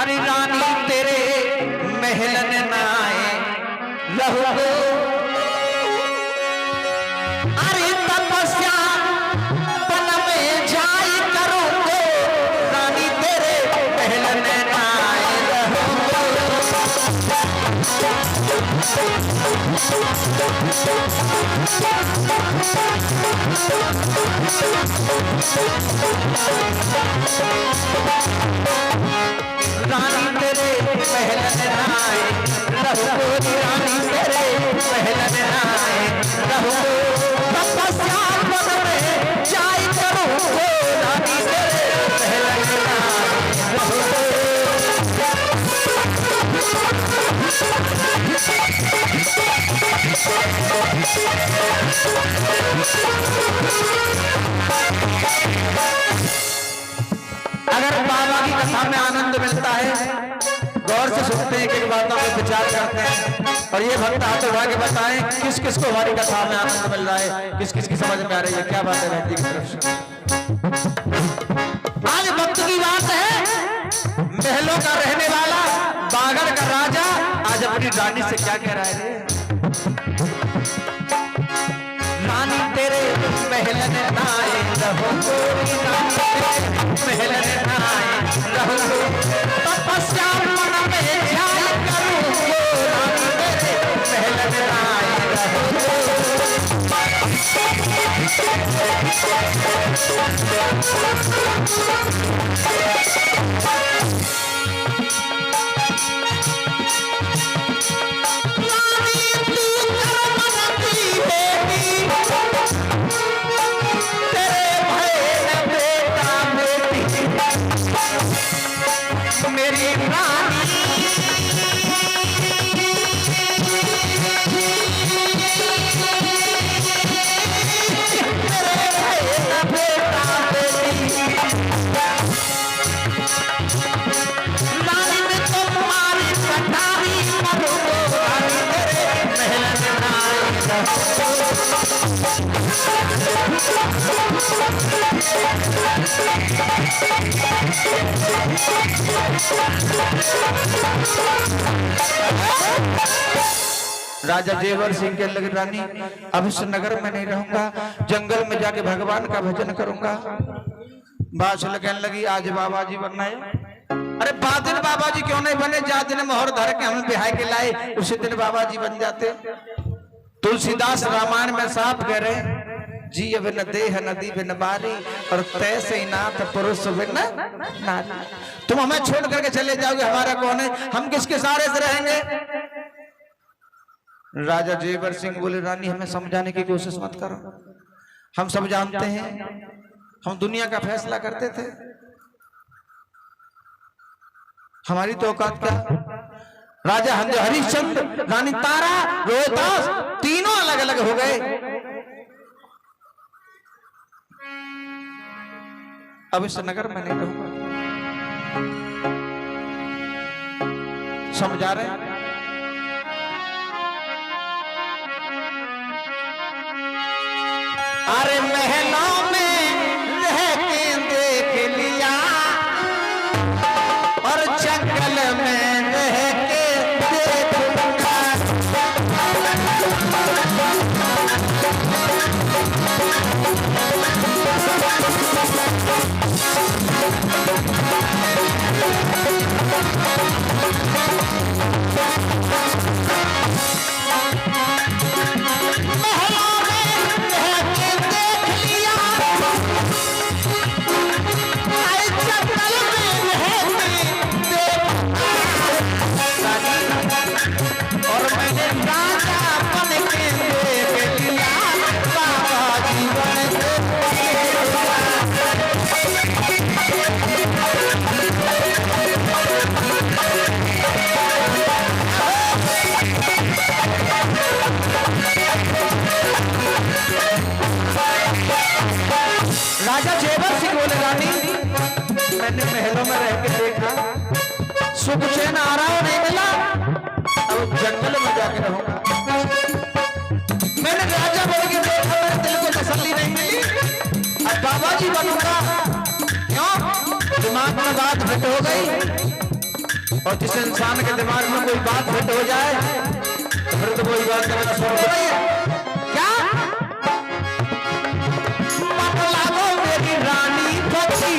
अरे रानी तेरे महलन नाए लहू अरे तपस्या वन में जाई करूंगो रानी तेरे महलन नाए लहू रानी तेरे महलन आए रहू रानी तेरे महलन आए रहू तपस्या वन में जाई करूंगो रानी तेरे महलन आए रहू अगर बाबा की कथा में आनंद मिलता है, गौर से सुनते हैं, एक बातों पर विचार करते हैं और ये भक्त आते भागे बताएं किस किस को हमारी कथा में आनंद मिल रहा है, किस किस की समझ में आ रही है, क्या बात है बहन जी की तरफ से। आज भक्त की बात है, महलों का रहने वाला बागड़ का राजा आज अपनी रानी से क्या कह रहा है, रानी तेरे महलन नाए रहो महलन नाए रहो तपस्या वन में जाई करूंगो रानी तेरे महलन नाए रहो मेरी रानी राजा जेवर सिंह के लगे रानी अब इस नगर में नहीं रहूंगा, जंगल में जाके भगवान का भजन करूंगा। बात लगने लगी आज बाबा जी बनना है, अरे बाद दिन बाबा जी क्यों नहीं बने, जा दिन मोहर धर के हमें बिहार के लाए उसी दिन बाबा जी बन जाते। तुलसीदास रामायण में साफ कह रहे जी बिन देह नदी बिन बारी और तैसे ही नाथ पुरुष बिन नारी। तुम हमें छोड़ करके चले जाओगे, हमारा कौन है, हम किसके सहारे से रहेंगे। राजा जेवर सिंह बोले रानी हमें समझाने की कोशिश मत करो, हम सब जानते हैं, हम दुनिया का फैसला करते थे, हमारी तो औकात क्या। राजा हरिश्चंद्र, रानी तारा, रोहिदास तीनों अलग अलग हो गए। अब इस नगर में नहीं रहूंगा, समझा रहे। अरे महलों में रह के देख लिया और जंगल में रह के देख लूंगा। राजा जेवर सिंह बोले रानी मैंने महलों में रह के देखा, सुख चैन आराम नहीं मिला, अब जंगल में जाके रहूंगा। मैंने राजा बोल के देखा, मेरे दिल को तसल्ली नहीं मिली, अब बाबा जी बनूंगा। क्यों? दिमाग में बात फिट हो गई, और जिस इंसान के दिमाग में कोई बात फिट हो जाए फिर तो वही बात करना शुरू हो रही है। क्या बतला दो मेरी रानी पक्षी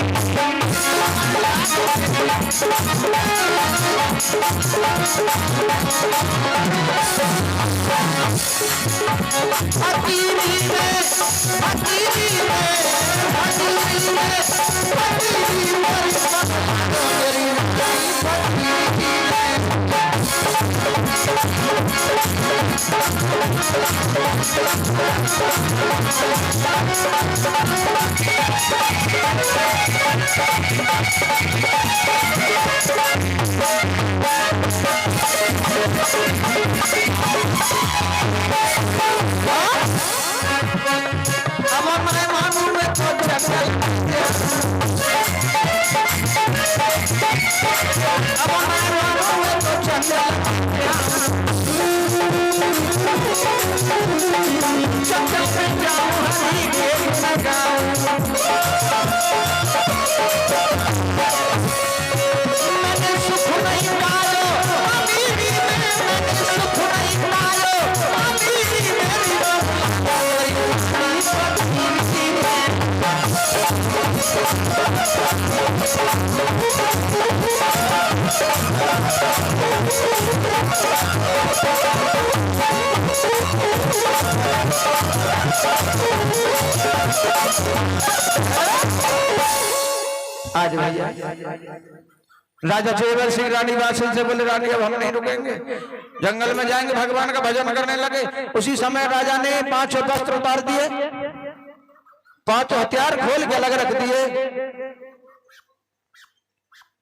आज भैया राजा जेवर सिंह रानी बादशाह से बोले रानी अब हम नहीं रुकेंगे, जंगल में जाएंगे, भगवान का भजन करने लगे। उसी समय राजा ने 5 वस्त्र उतार दिए, 5 हथियार खोल के अलग रख दिए।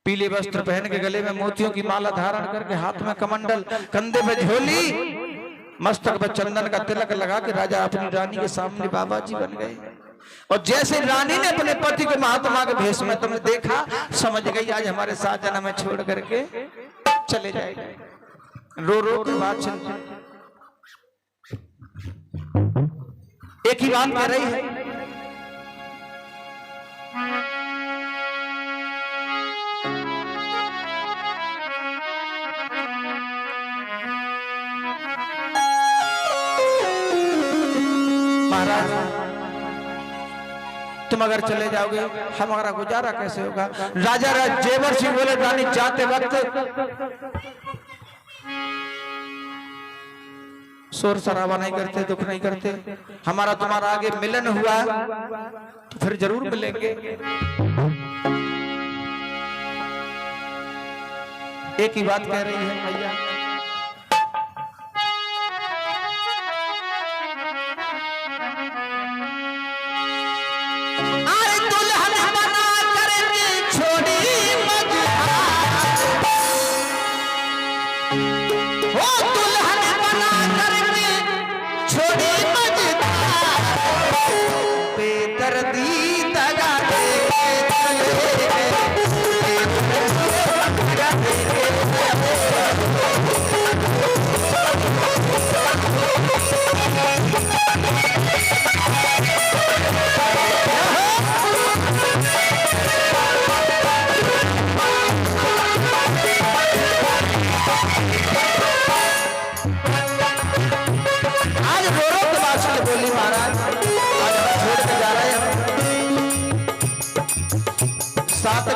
पीले वस्त्र पहन के गले में मोतियों की माला धारण करके हाथ में कमंडल, कंधे पे झोली, मस्तक पर चंदन का तिलक लगा के राजा अपनी रानी के सामने बाबा जी बन गए। और जैसे रानी ने अपने पति को महात्मा के भेष में तुमने देखा, समझ गई आज हमारे साथ जन्म में छोड़ करके चले जाएंगे। रो रो की बात चल एक ही बात कह रही है, महाराज तुम अगर चले जाओगे हमारा गुजारा कैसे होगा। राजा जेवर सिंह बोले रानी जाते वक्त शोर शराबा नहीं करते, दुख नहीं करते, हमारा तुम्हारा आगे मिलन हुआ तो फिर जरूर मिलेंगे। एक ही बात कह रही है भैया,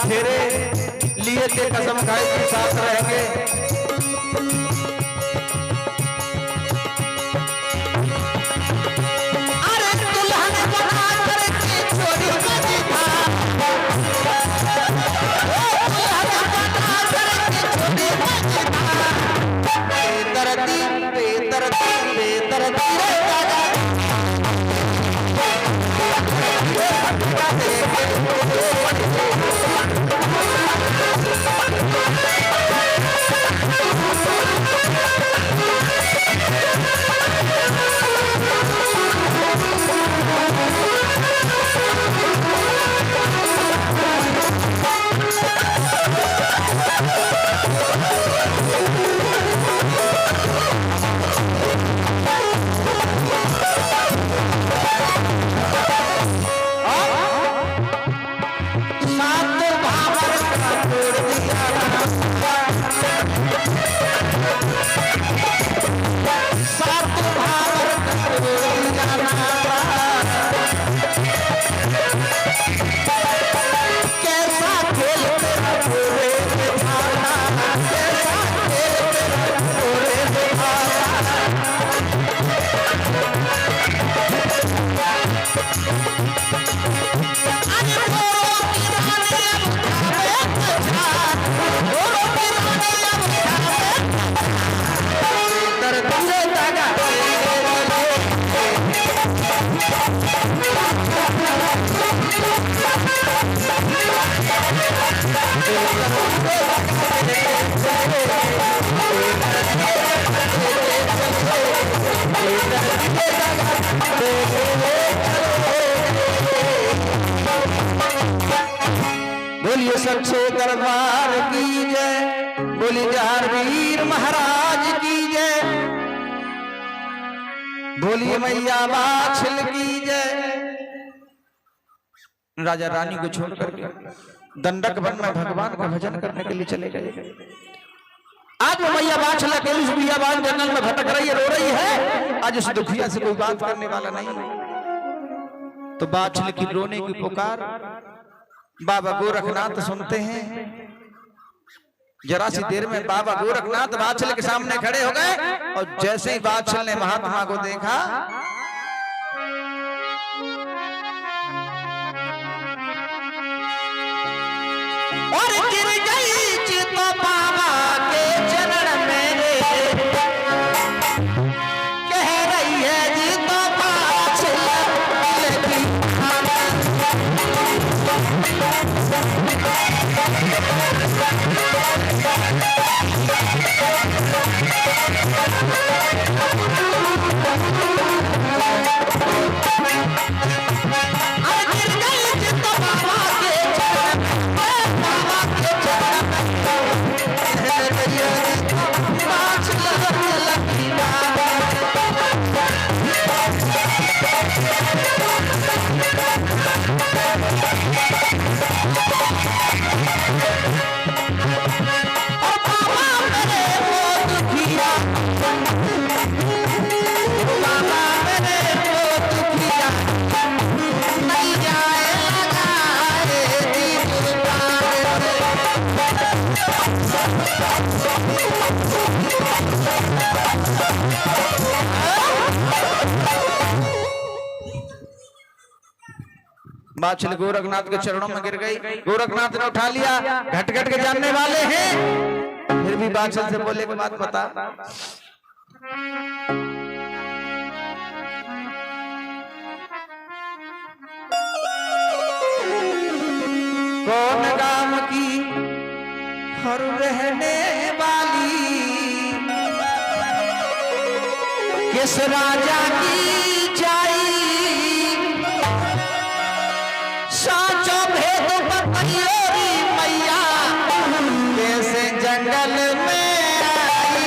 फेरे लिए थे, कसम खाई के साथ रहेंगे। अरे दुल्हन बना करके छोड़ी मजी था, दुल्हन बना करके छोड़ी मजी था, बेदर्दी बेदर्दी बेदर्दी बोलिए सच्चे दरबार की जय, बोलिए जहार वीर महाराज की जय, बोलिए मैया बाछल की जय। राजा रानी को छोड़ करके दंडक वन में भगवान का भजन करने के लिए चले गए। आज वो मैया बाछल के उस बियाबान जंगल में भटक रही है, रो रही है। आज उस दुखिया से कोई बात करने वाला नहीं है। तो बाछल की रोने की पुकार बाबा गोरखनाथ सुनते हैं। जरा सी देर में बाबा गोरखनाथ बाछल के सामने खड़े हो गए और जैसे ही बाछल ने महात्मा को देखा, और गिर गई चित बाबा के चरण में, कह रही है जी तो बाछल की बाछल गोरखनाथ के चरणों में गिर गई। गोरखनाथ ने उठा लिया। घट घट के जानने वाले हैं, फिर भी बाछल से बोले की बात बता। कौन गाम की हर रहने वाली, किस राजा की जाई, साचो भेद बताइए मैया, कैसे जंगल में आई।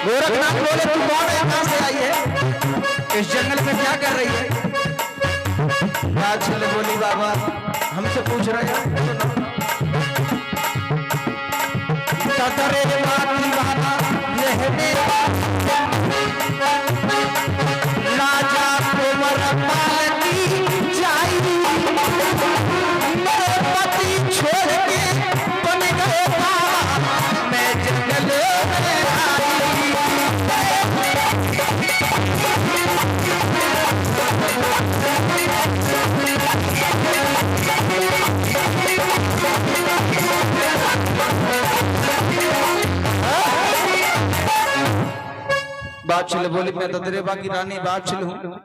गोरखनाथ बोले तू कौन है, कहां से आई है, इस जंगल में क्या कर रही है। बाछल बोली बाबा हमसे पूछ रहे हैं। ततरे माती वाला रहने राजा कुंवर पाल की जाई, मेरे पति छोड़ के बन गए बाबा, मैं जंगल में आई। बाछल बोली मैं तो तेरे बाकी रानी बाछल हूँ।